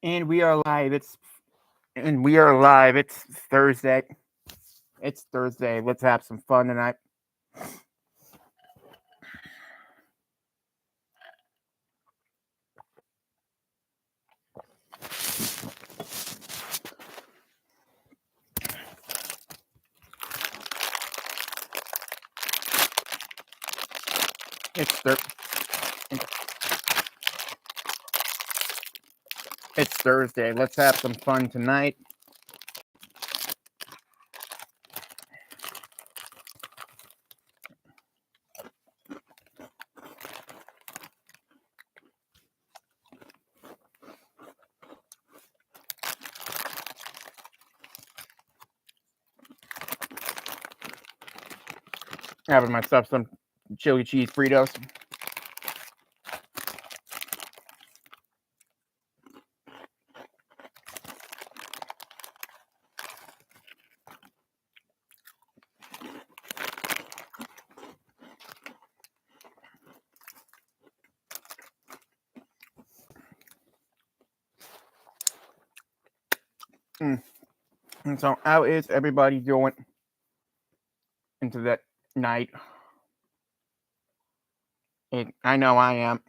And we are live. It's Thursday. It's Thursday. Let's have some fun tonight. It's thir- it's Thursday. Let's have some fun tonight. Having myself some chili cheese Fritos. And so, how is everybody doing into that night? I know I am.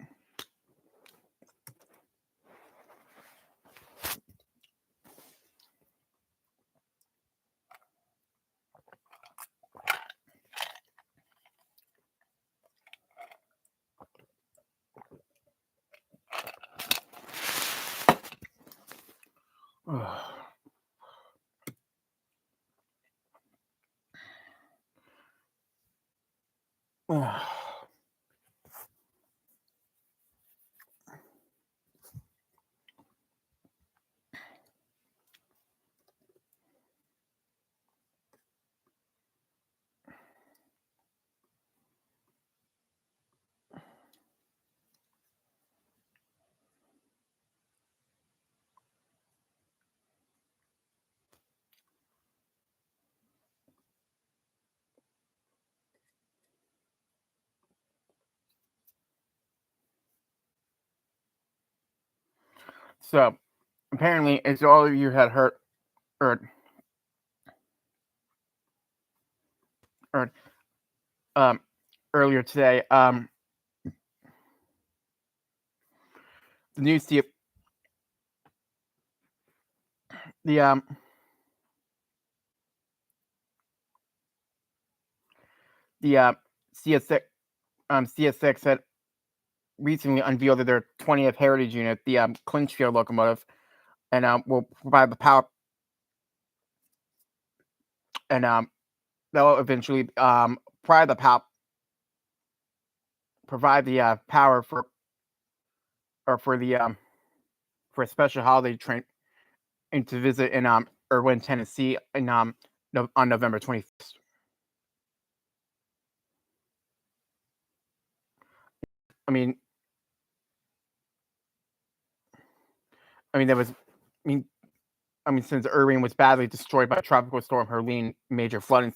So, apparently, as all of you had heard, heard earlier today, the news the the CSX CSX had recently unveiled their 20th heritage unit, the Clinchfield locomotive, and will provide the power, and they'll eventually provide the power for the for a special holiday train and to visit in Irwin, Tennessee, in on November 21st. I mean, there was, since Irving was badly destroyed by Tropical Storm Helene, major flooding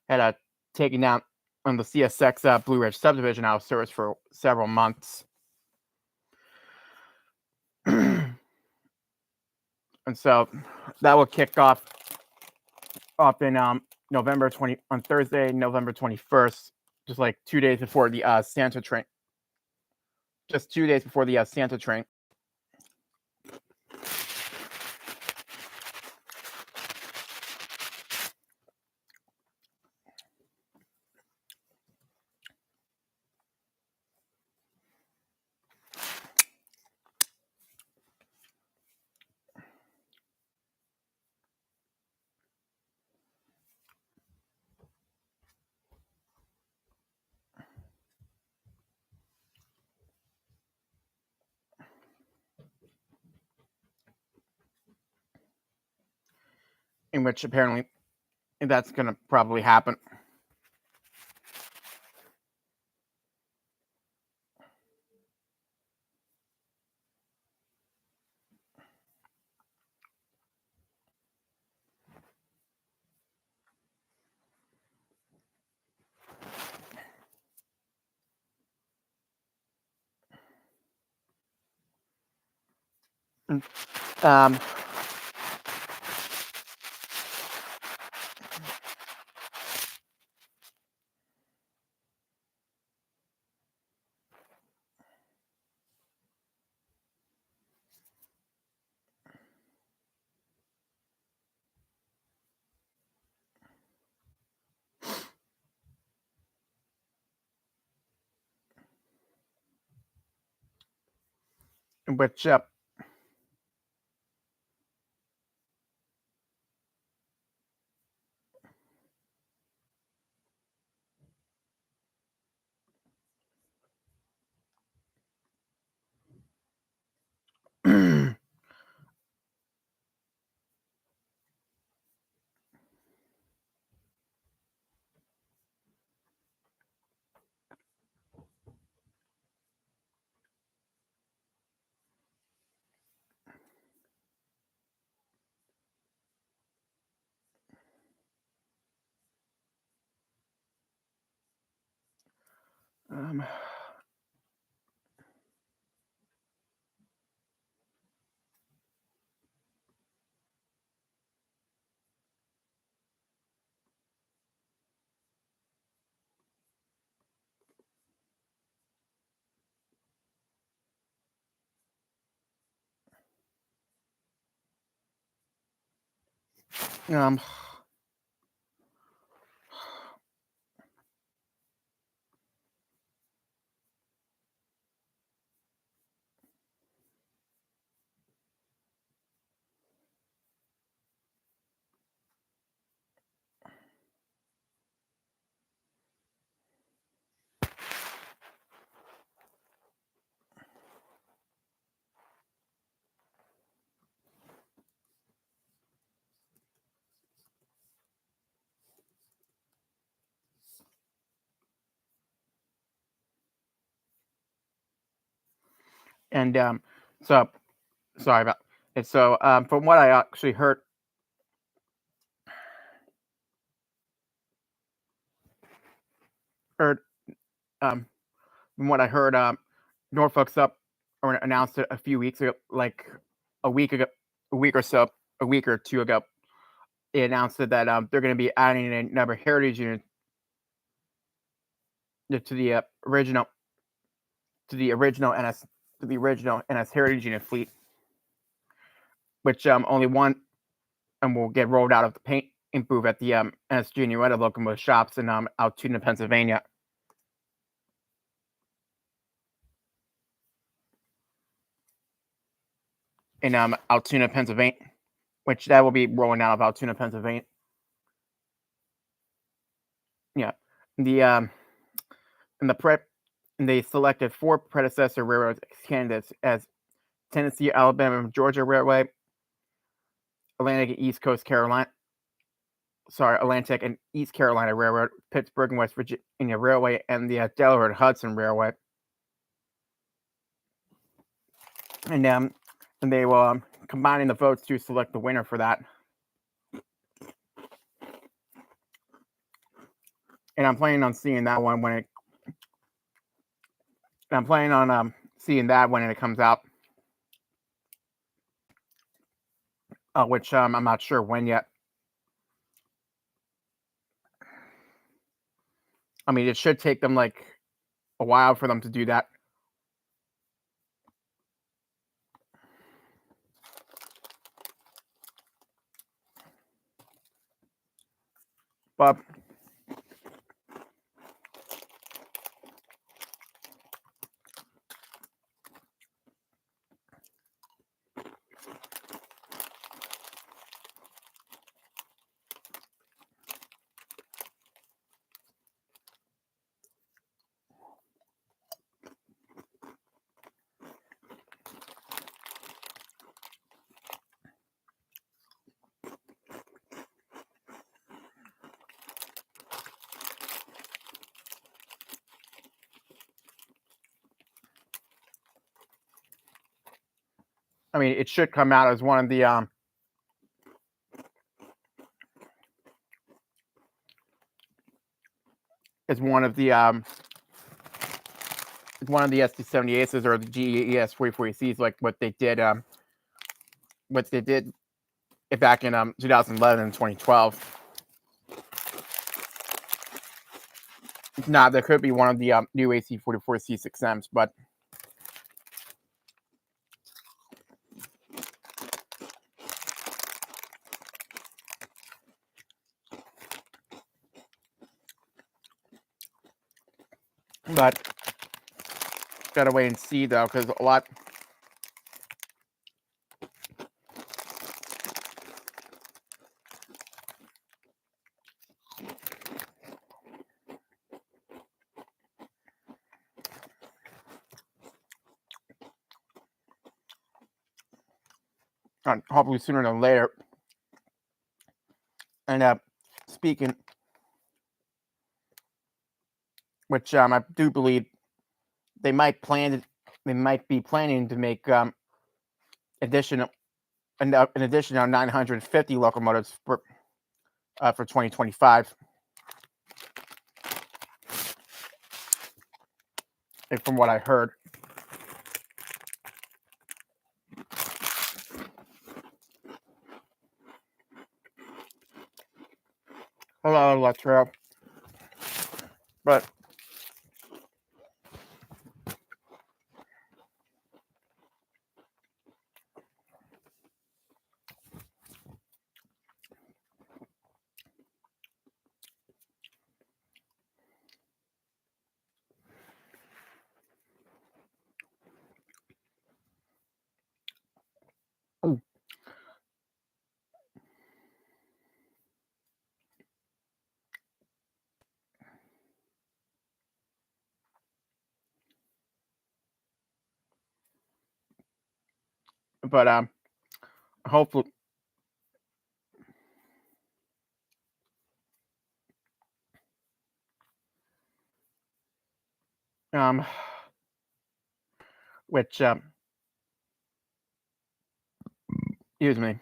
had taken down on the CSX Blue Ridge subdivision out of service for several months. And so that will kick off in on Thursday, November 21st, just like 2 days before the Santa train. Just 2 days before the Santa train. In which apparently that's going to probably happen. Um, which um, um, and so sorry about it. So from what I actually heard from what I heard, Norfolk Sup announced it a few weeks ago, like a week ago, a week or so, a week or two ago. They announced that they're going to be adding another heritage unit to the original NS heritage unit fleet, which only one and will get rolled out of the paint booth at the NS Genuetta locomotive shops in Altoona, Pennsylvania. In Altoona, Pennsylvania, which that will be rolling out of Altoona, Pennsylvania. Yeah, the and the prep and they selected 4 predecessor railroad candidates as Tennessee, Alabama, and Georgia Railway, Atlantic and East Carolina Railroad, Pittsburgh and West Virginia Railway, and the Delaware and Hudson Railway. And they will combining the votes to select the winner for that. And I'm planning on seeing that one when it comes out. Which I'm not sure when yet. I mean, it should take them like a while for them to do that. But I mean, it should come out as one of the SD78s or the GES 44Cs, like what they did what they did back in 2011 and 2012. Now, there could be one of the new AC-44 C6Ms, but gotta wait and see, though, because a lot... hopefully sooner than later. And speaking, which I do believe they might be planning to make an additional 950 locomotives for 2025. And from what I heard. Hello, Latro. But hopefully, which excuse me,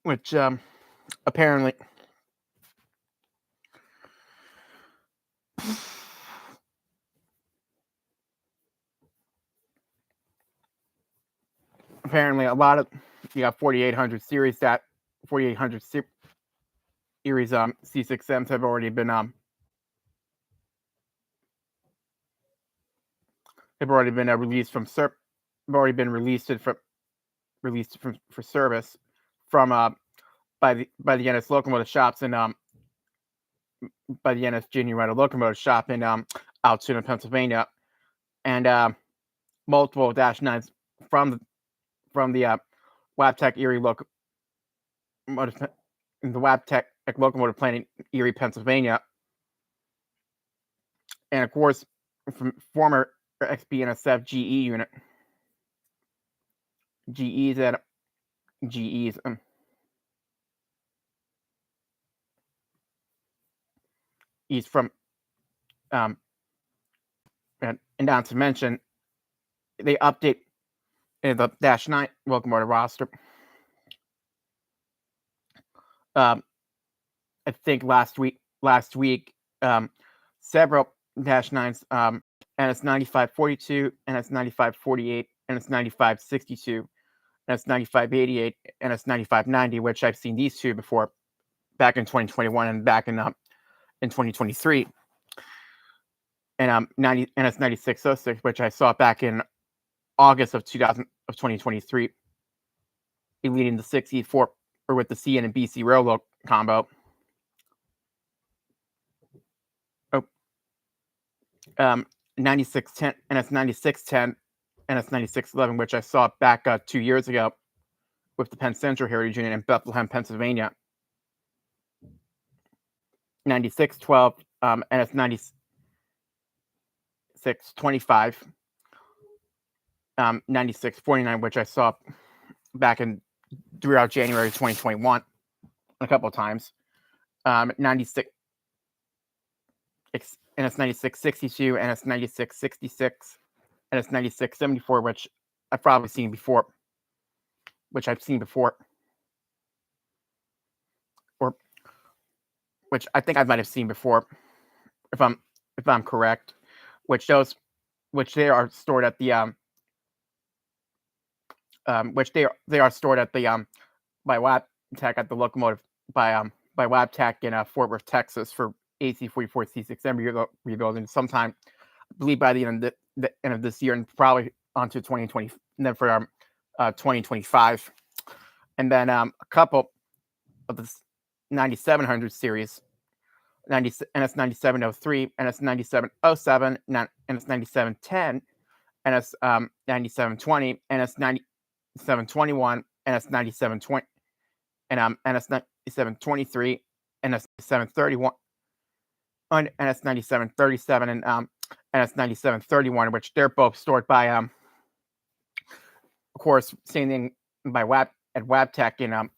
which apparently a lot of 4800 series series C6Ms have already been released from for service from by the NS locomotive shops and by the NS Junior Rental Locomotive Shop in Altoona, Pennsylvania, and multiple -9s from the Wabtec Erie locomotive, the Wabtec locomotive plant in Erie, Pennsylvania, and of course from former XBNSF GE unit. He's from and not to mention they update the -9 locomotive roster. I think last week several -9s, NS9542, NS9548, NS9562, NS9588, NS9590, which I've seen these two before back in 2021 and back in 2023, and NS9606, which I saw back in August of 2023, leading the 6E4 or with the CN and BC Railroad combo. NS9610, NS9610, NS9611, which I saw back 2 years ago with the Penn Central Heritage Unit in Bethlehem, Pennsylvania. 9612, NS9625, 9649, which I saw back throughout January 2021 a couple of times. 96 NS9662, NS9666, NS9674, which I've probably seen before, or which I think I might have seen before, if I'm correct. Which those which they are stored at the which they are stored at the by Wabtec at the locomotive by Wabtec in Fort Worth, Texas for AC-44 C6M rebuilding sometime, I believe by the end of this year and probably onto 2020, and then for 2025, and then a couple of the 9700 series. NS 9703, NS 9707, NS 9710, NS 9720, NS 9721, NS 9720, and NS 9723, NS 9731, and NS 9737, and NS 9731, which they're both stored by, of course, same thing by Wabtec in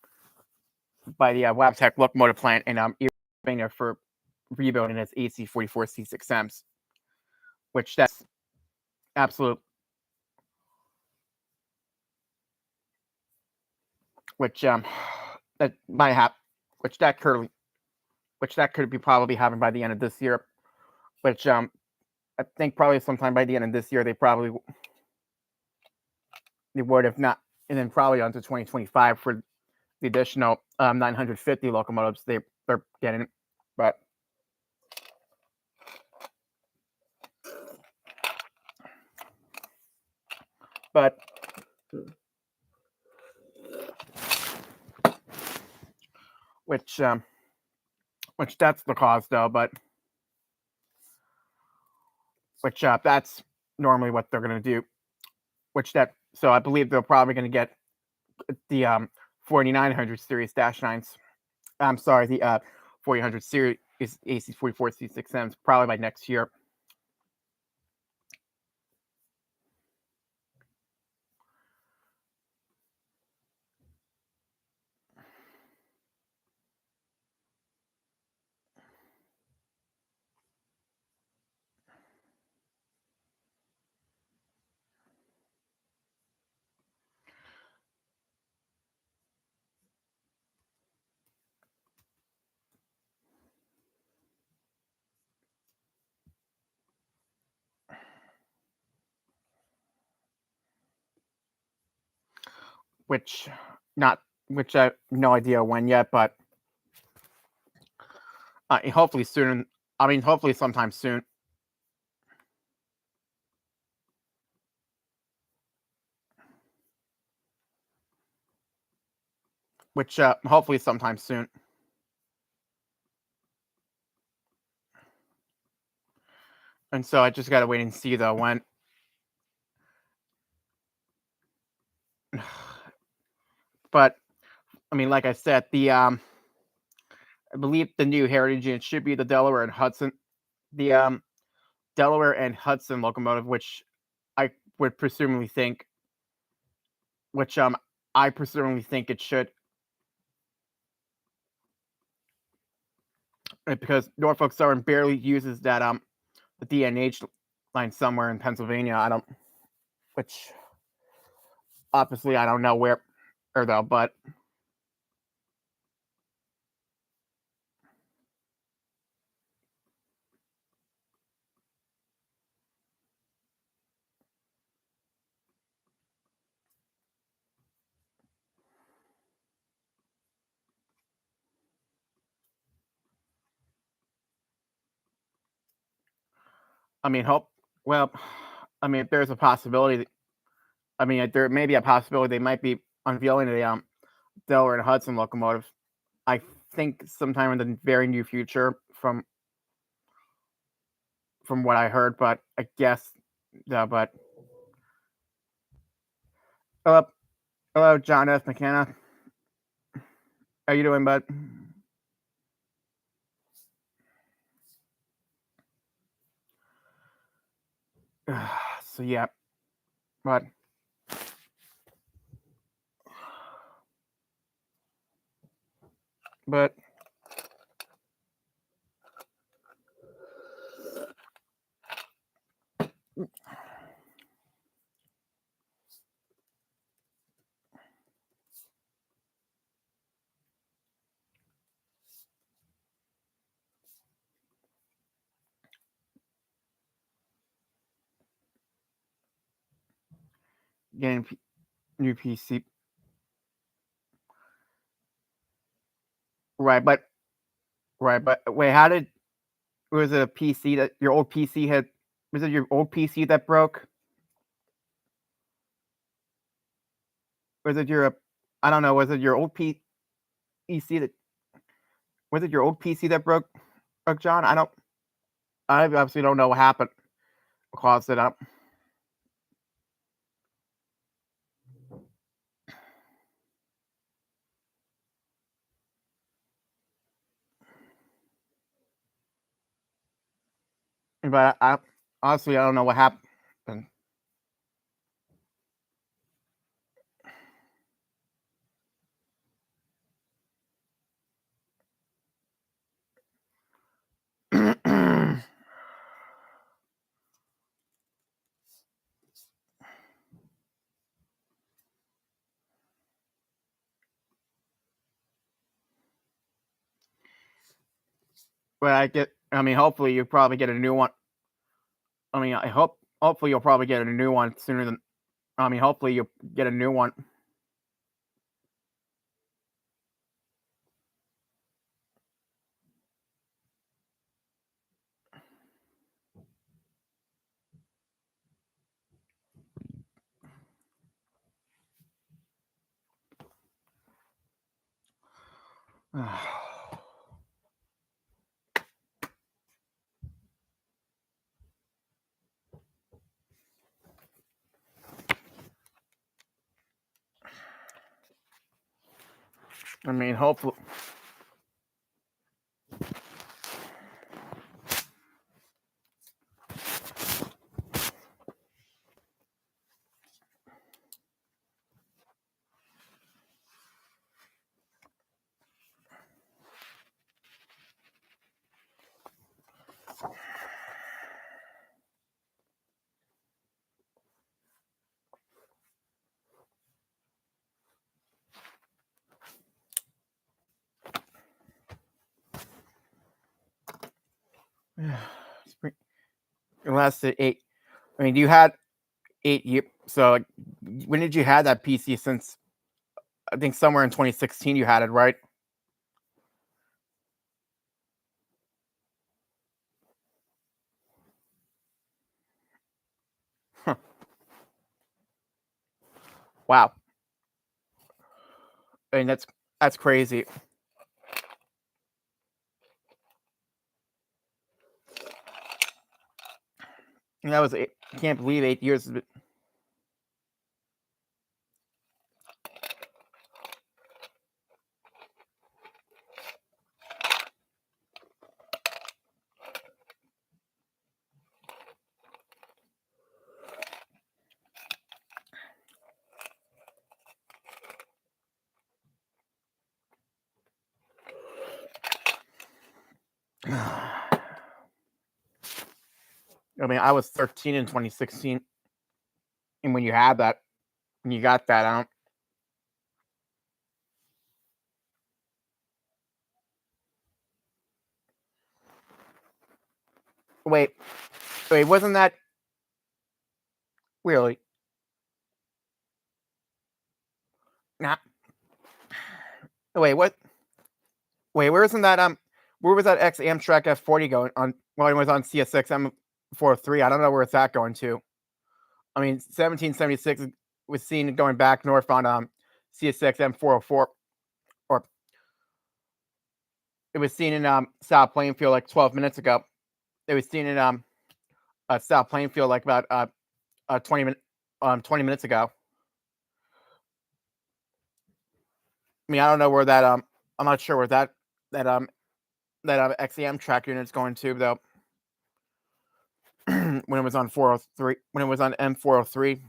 by the Wabtec locomotive plant in Pennsylvania for rebuilding its AC-44 C6Ms, which that's absolute, which that might happen, which that could be probably happen by the end of this year, which I think probably sometime by the end of this year they would, if not, and then probably onto 2025 for the additional 950 locomotives they're getting, but which that's the cause though, but which that's normally what they're going to do, so I believe they're probably going to get the 4900 series dash nines. I'm sorry, the 4800 series AC-44 C6Ms probably by next year. Which I have no idea when yet, but hopefully soon. I mean, hopefully sometime soon. Which hopefully sometime soon. And so I just gotta wait and see though when. But I mean, like I said, I believe the new Heritage unit should be the Delaware and Hudson, the Delaware and Hudson locomotive, which I would presumably think, I presumably think it should, because Norfolk Southern barely uses that the DNH line somewhere in Pennsylvania. Which obviously I don't know where or though, but I mean, there's a possibility. There may be a possibility they might be unveiling the Delaware and Hudson locomotive. I think sometime in the very near future, from what I heard. But I guess, but hello, John F. McKenna. How you doing, bud? So yeah, but getting new PC. Right, but wait, how did was it a PC that your old PC had? Was it your old PC that broke? Was it your I don't know. Was it your old PC that was it your old PC that broke, John? I obviously don't know what happened. Caused it up. But I honestly I don't know what happened. But I mean, hopefully you probably get a new one. I mean, hopefully you'll probably get a new one sooner than. I mean, hopefully you'll get a new one. I mean, hopefully. It lasted 8. I mean, you had 8 years. So, like, when did you have that PC? Since I think somewhere in 2016 you had it, right? Huh. Wow. I mean, that's crazy. And that was 8, I can't believe 8 years. I mean, I was 13 in 2016, and when you had that, when you got that, I don't. Wait, wasn't that really? Nah. Wait, what? Wait, where isn't that? Where was that X Amtrak F40 going on? Well, it was on CSX M403. I don't know where it's at going to. I mean, 1776 was seen going back north on CSX M404, or it was seen in South Plainfield like 12 minutes ago. It was seen in South Plainfield like about 20 minutes ago. I mean, I don't know where that I'm not sure where that XEM track unit is going to though. When it was on 403, when it was on M403.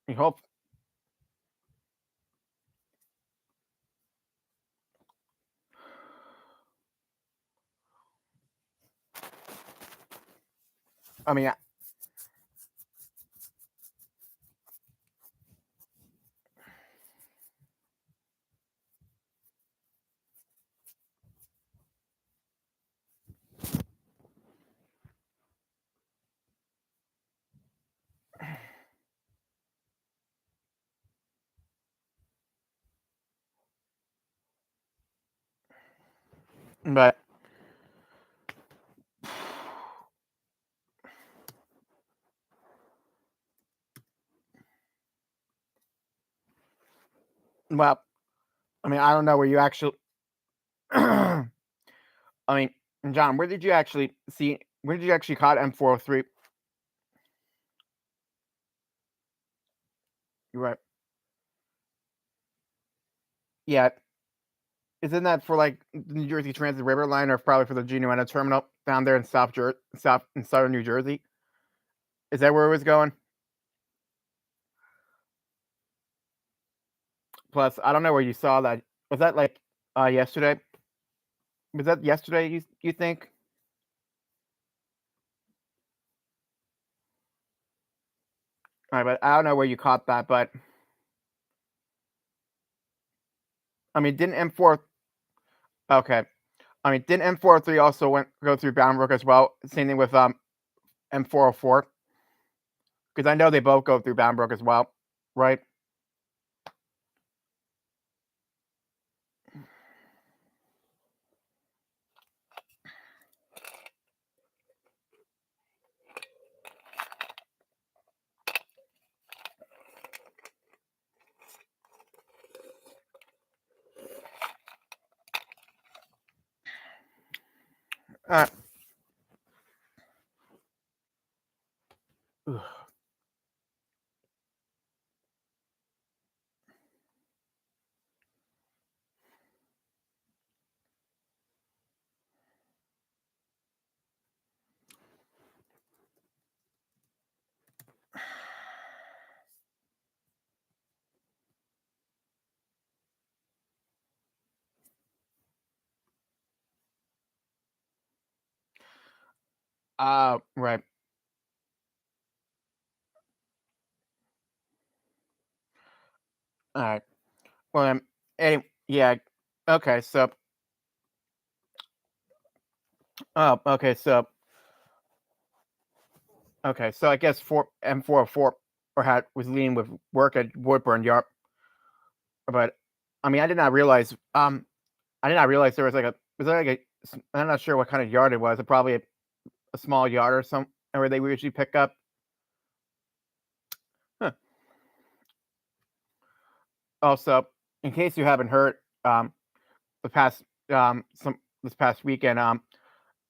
I hope. I mean, But well, I mean, I don't know where you actually. I mean, John, where did you actually see? Where did you actually caught M403? You're right. Yeah, isn't that for like the New Jersey Transit River Line, or probably for the Genuina Terminal down there in South in southern New Jersey? Is that where it was going? Plus, I don't know where you saw that. Was that like yesterday? Was that yesterday? You think? All right, but I don't know where you caught that. But I mean, didn't M4? Okay, I mean, didn't M403 also go through Bound Brook as well? Same thing with M404, because I know they both go through Bound Brook as well, right? Uh, right. All right. Well, yeah. Okay, so okay, so I guess four M404 or had was leading with work at Woodburn Yard, but I mean, I did not realize there was like a was there like I'm not sure what kind of yard it was. It probably a small yard or some where they usually pick up. Huh. Also, in case you haven't heard, the past some this past weekend,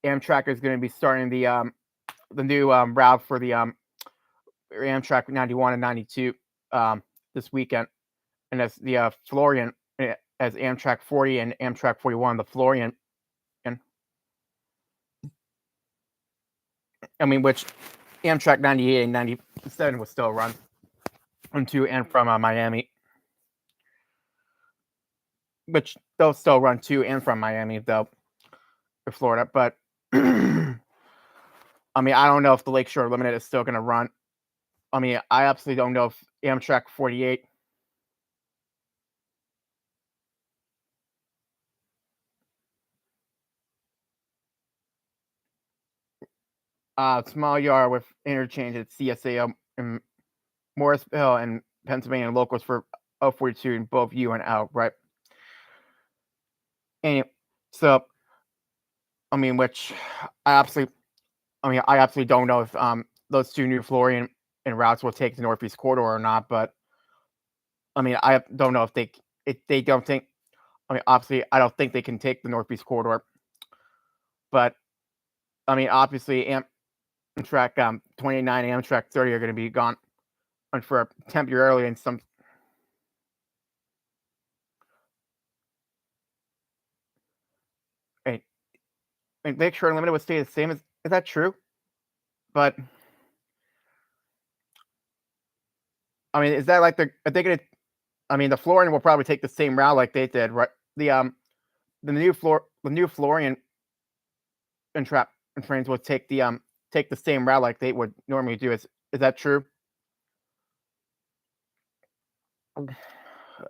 Amtrak is going to be starting the new route for the Amtrak 91 and 92 this weekend, and that's the Florian as Amtrak 40 and Amtrak 41, the Florian, and I mean which Amtrak 98 and 97 will still run to and from Miami, which they'll still run to and from Miami though, for Florida. But I mean, I don't know if the Lakeshore Limited is still going to run. I mean, I absolutely don't know if Amtrak 48. Small yard with interchange at CSA in Morrisville and Pennsylvania locals for 042 in both U and L, right? And so, I mean, which I absolutely don't know if those two new Florian and routes will take the Northeast Corridor or not. But I mean, I don't know if they don't think. I mean, obviously, I don't think they can take the Northeast Corridor. But I mean, obviously, Amtrak 29 and Amtrak 30 are going to be gone for temporarily in some. And Lakeshore Unlimited would stay the same. Is that true? But I mean, is that like are they gonna? I mean, the Florian will probably take the same route like they did, right? The new Florian and trap and trains will take the same route like they would normally do. Is that true?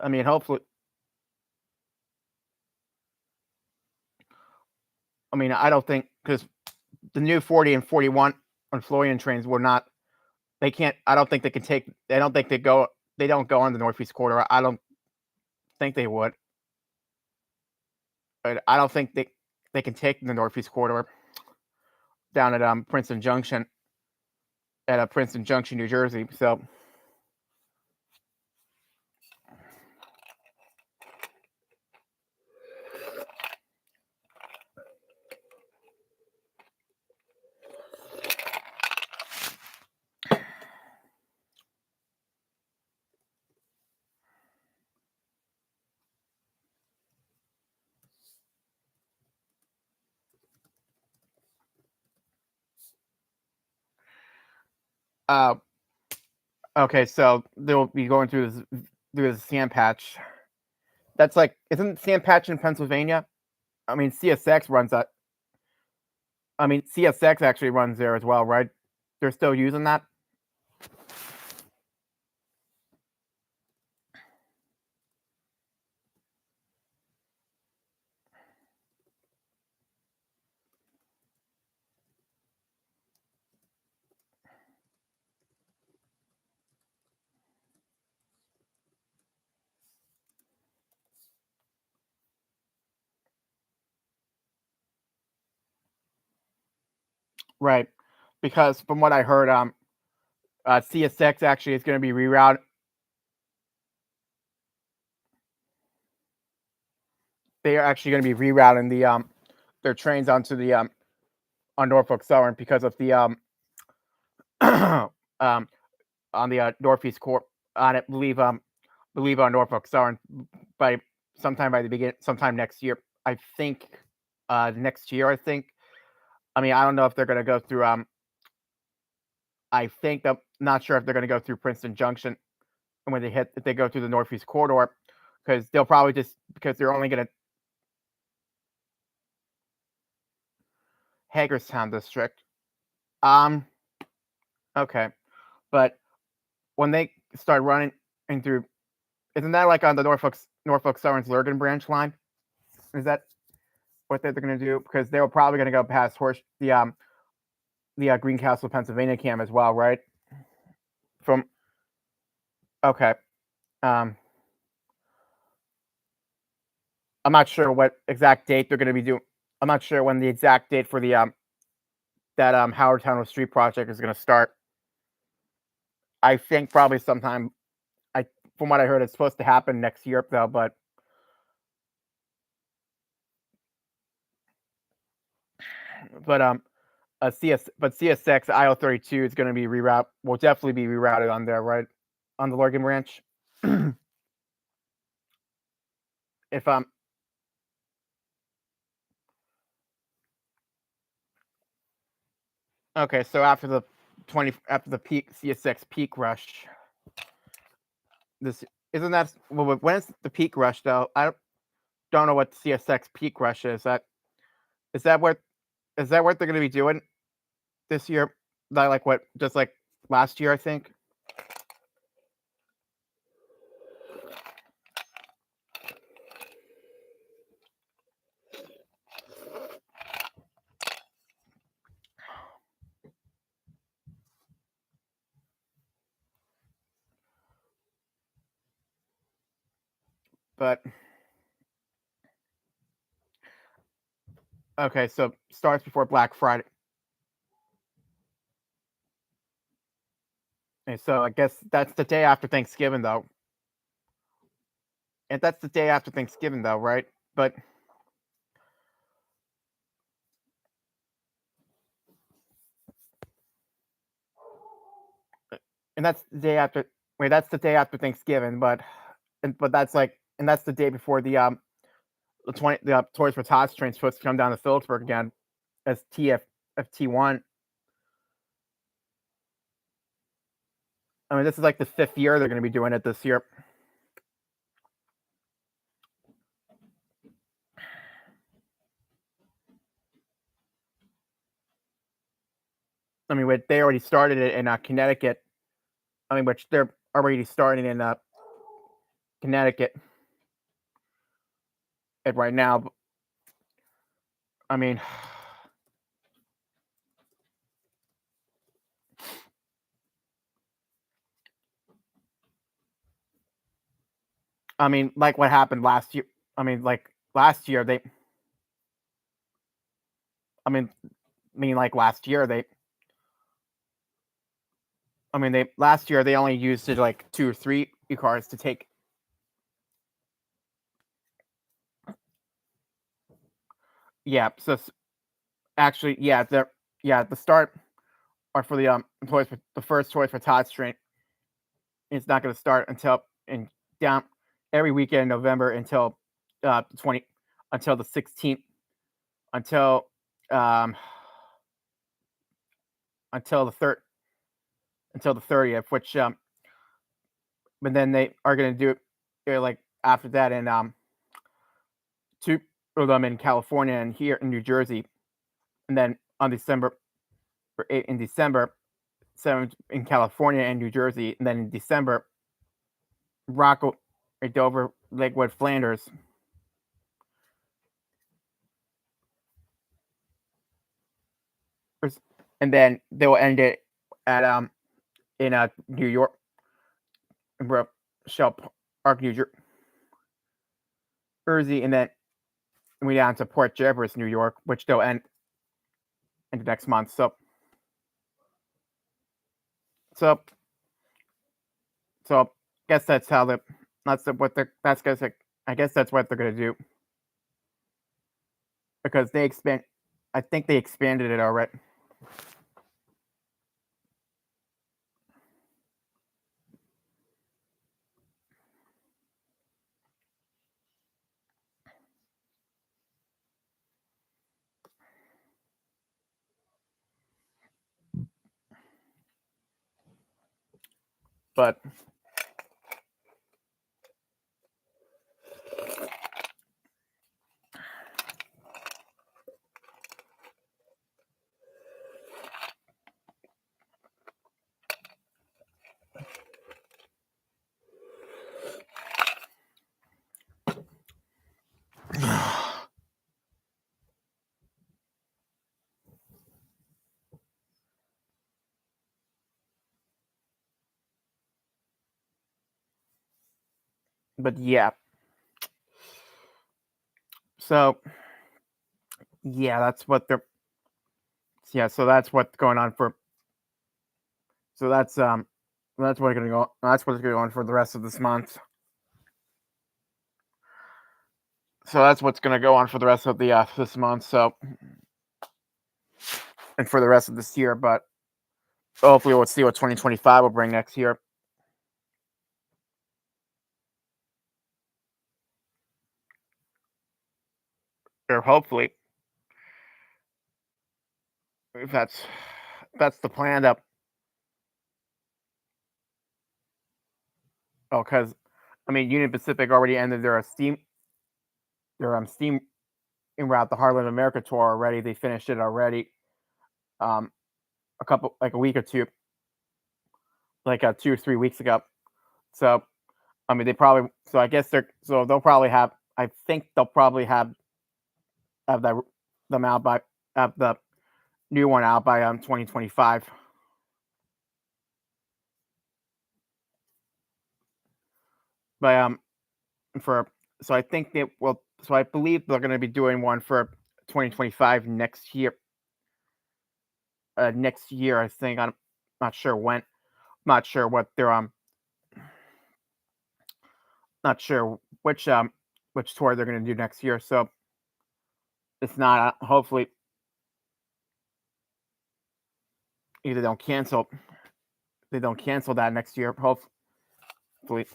I mean, hopefully. I mean, I don't think because the new 40 and 41 on Florian trains were not. They can't. I don't think they can take. I don't think they go. They don't go on the Northeast Corridor. I don't think they would. But I don't think they can take the Northeast Corridor down at Princeton Junction, New Jersey. So. Okay, so they'll be going through this sand patch. That's like, isn't sand patch in Pennsylvania? I mean, CSX runs that. I mean, CSX actually runs there as well, right? They're still using that. Right, because from what I heard, CSX actually is going to be rerouted. They are actually going to be rerouting their trains onto on Norfolk Southern because of the on the Northeast Corp on it. Believe on Norfolk Southern by sometime next year. I think next year. I think. I mean, I don't know if they're going to go through. I think I'm not sure if they're going to go through Princeton Junction when if they go through the Northeast Corridor, because they'll probably because they're only going to Hagerstown District. Okay, but when they start running in through, isn't that like on the Norfolk Southern's Lurgan branch line? Is that what they're going to do? Because they were probably going to go past the Greencastle, Pennsylvania cam as well, right? Okay. I'm not sure what exact date they're going to be doing. I'm not sure when the exact date for the that Howard Tunnel Street project is going to start. I think probably sometime. From what I heard, it's supposed to happen next year though, but CSX IL-32 is going to be will definitely be rerouted on there, right? On the Lurgan branch. If okay, so after the peak CSX peak rush, this isn't that when is the peak rush though? I don't know what CSX peak rush is. Is that what they're going to be doing this year? Like what, just like last year, I think. But okay, so starts before Black Friday. And so I guess that's the day after Thanksgiving, though. And that's the day after Thanksgiving, though, right? But and that's the day after. Wait, that's the day after Thanksgiving, but that's that's the day before the Toys for Tots train's supposed to come down to Phillipsburg again as FT1. I mean, this is like the 5th year they're going to be doing it this year. I mean, they already started it in Connecticut. I mean, which they're already starting in Connecticut right now. I mean, like what happened last year. I mean, like last year like last year last year they only used it like 2 or 3 cars to take. Yeah, so actually, the start or for the employees, for the first choice for Todd String, it's not going to start until in down every weekend in November until 20 until the 16th until um until the third until the 30th, which but then they are going to do it like after that in two of them in California and here in New Jersey, and then on December 8 in December 7th in California and New Jersey, and then in December Rocco, Dover, Lakewood, Flanders. And then they will end it at in New York, Shell Park, New Jersey, and then we down to Port Jervis, New York, which they'll end in the next month. So I guess that's how I guess that's what they're gonna do because they expand. I think they expanded it already. But yeah. So yeah, that's what they're so that's what's going on for so that's what gonna go that's what's gonna go on for the rest of this month. So that's what's gonna go on for the rest of the this month, so and for the rest of this year, but hopefully we'll see what 2025 will bring next year. Or hopefully. If that's the plan up. Oh, because Union Pacific already ended steam en route the Heartland America tour already. They finished it already. A couple like a week or two, like 2 or 3 weeks ago. So they probably I guess they'll probably have I think they'll probably have that them out by have the new one out by 2025. But for I think they will I believe they're going to be doing one for 2025 next year. Next year, I think. I'm not sure when. Not sure what they're not sure which tour they're going to do next year. So it's not. Hopefully, either they don't cancel that next year. Hopefully.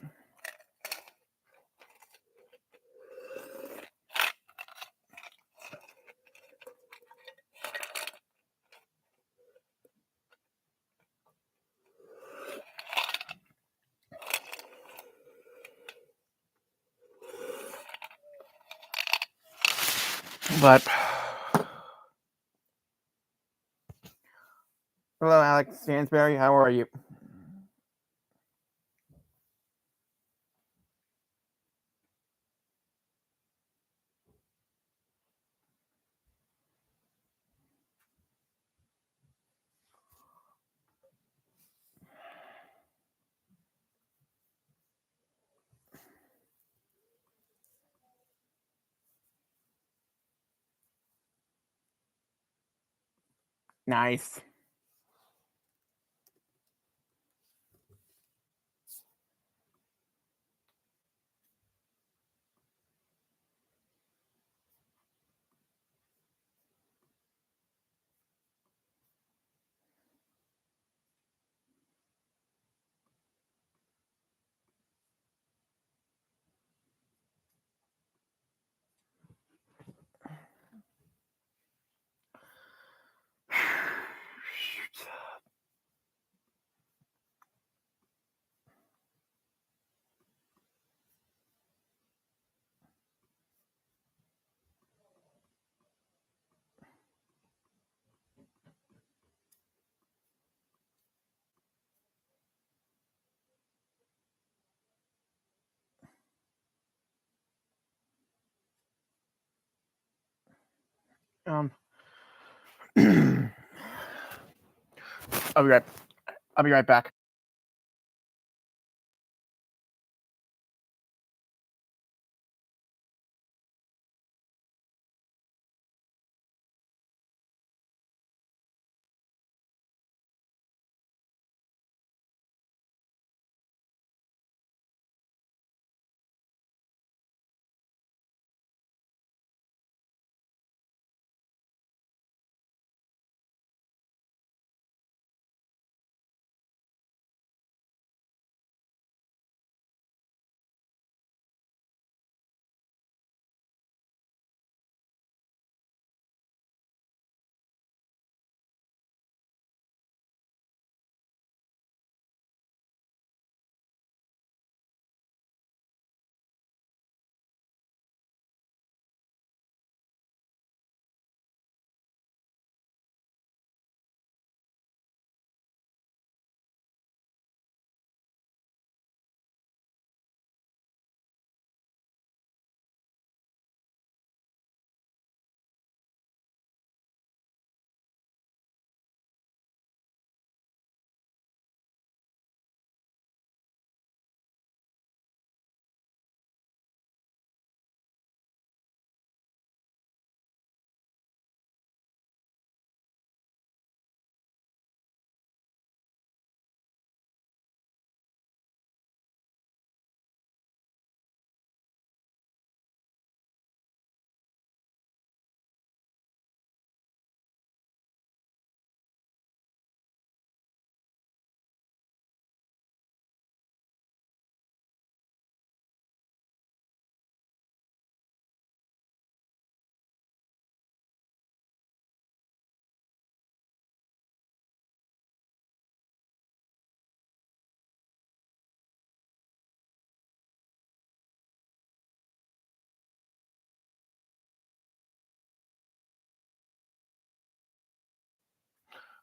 But hello, Alex Stansberry. How are you? Nice. Um, I'll be right. I'll be right back.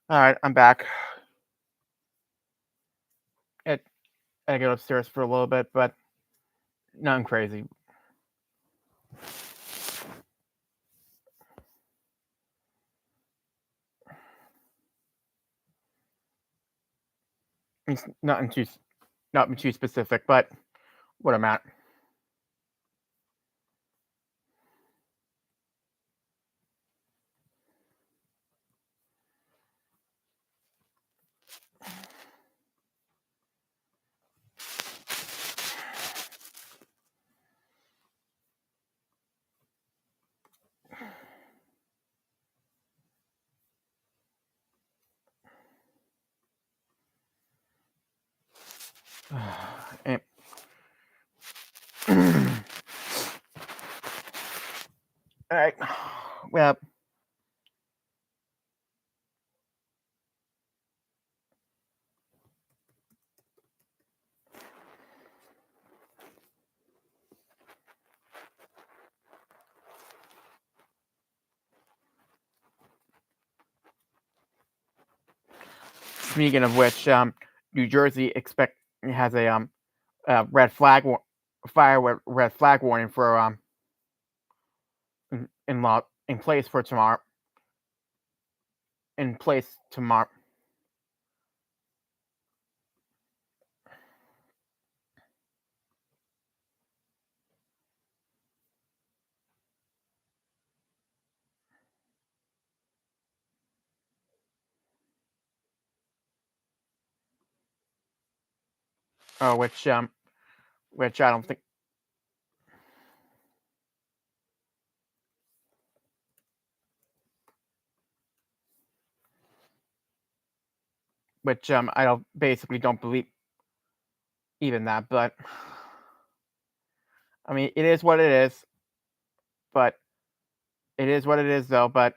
All right, I'm back. It, I get upstairs for a little bit, but nothing crazy. It's nothing too specific, but what I'm at. And, all right. Well, speaking of which, New Jersey has a red flag warning for in place for tomorrow. In place tomorrow. which I don't think. Which I don't basically don't believe even that, but I mean, it is what it is. But it is what it is, though. But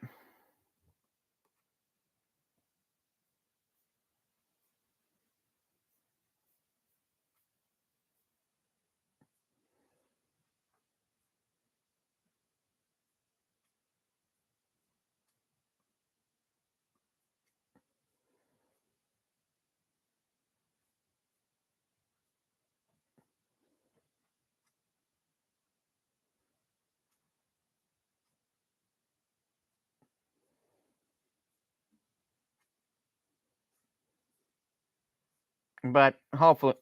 hopefully,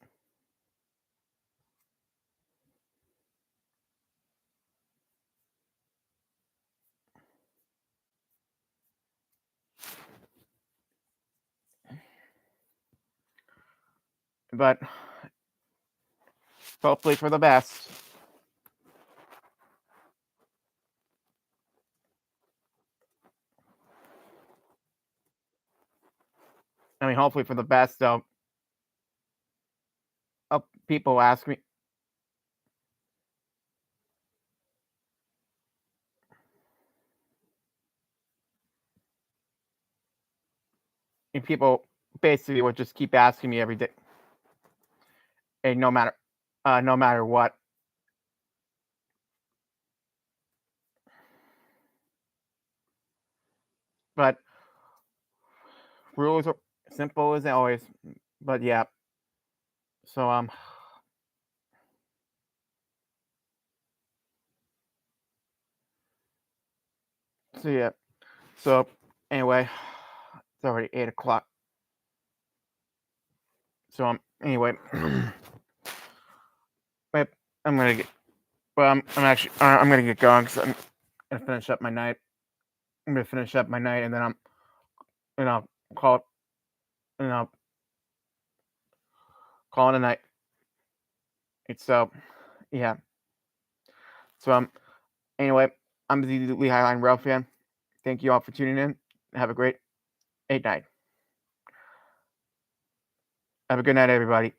but hopefully for the best. I mean, hopefully for the best, though. People ask me. And people basically would just keep asking me every day, and no matter what. But rules are simple as always. But yeah, so so yeah, so anyway, it's already 8 o'clock. So anyway, wait, I'm gonna get. Well, I'm actually I'm gonna get going because I'm gonna finish up my night. I'm gonna finish up my night, and then I'll call it, and I'll call it a night. It's so yeah. So anyway, I'm the Lehigh Line Rail fan. Thank you all for tuning in. Have a great 8 night. Have a good night, everybody.